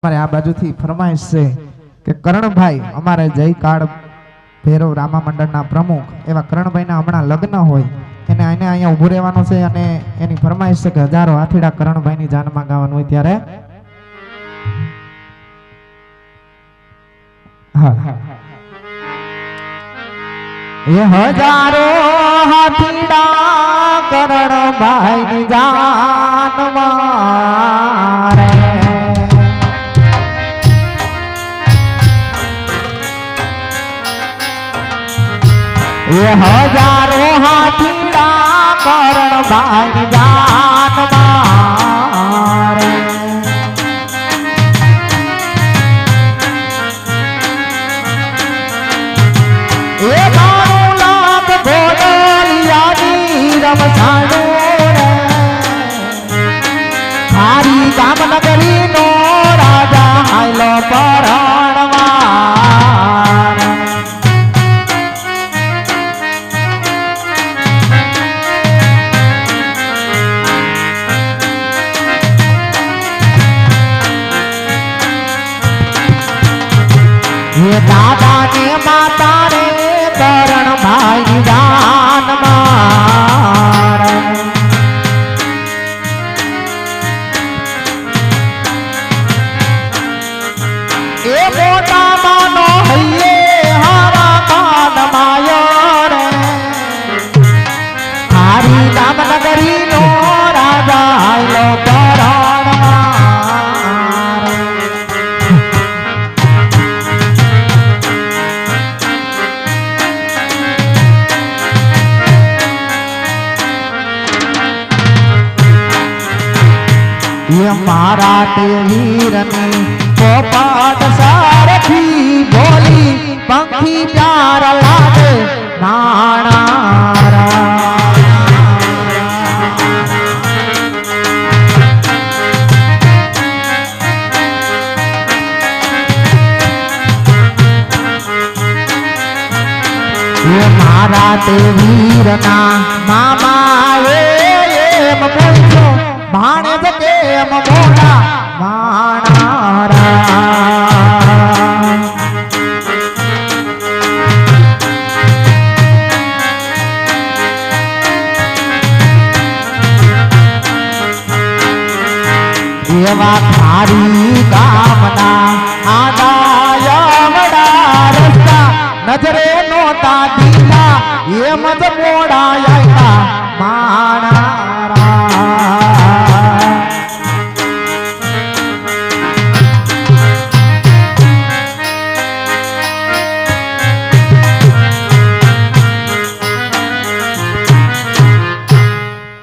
हमारे आ बाजू थी फरमाइश से कि करणभाई अमारे जय काळ भैरव रामा मंडळना प्रमुख एवा करणभाईना हमणा लग्न होय એને આને અહીંયા ઊભું રહેવાનું છે અને એની ફરમાઈશ છે કે હજારો હાથીડા કरणભાઈની જાનમાં ગાવાનું હોય ત્યારે હા એ હજારો હાથીડા કरणભાઈની જાનમાં રે ये हजारों हाथीड़ा करणभाई जान मारे ये बारू लाख गोदलिया नीरम छाड़ू रे थारी जामनगरी नो राजा आयलो परणवा ये दादा ने माता रे करणभाई जान मारे ए मोटा मानो हइये हारा कान मायो रे थारी जामनगरी नो राजा आयलो करणवा ये मारा वीर ने पोपट सारथी बोली पंखी प्यार लागे नाणारा ये मारा वीर ना मामा ये बोलो भाणे जके मोड़ा माणारा एवा थारी कामना आदाया बड़ा रस्ता नजरे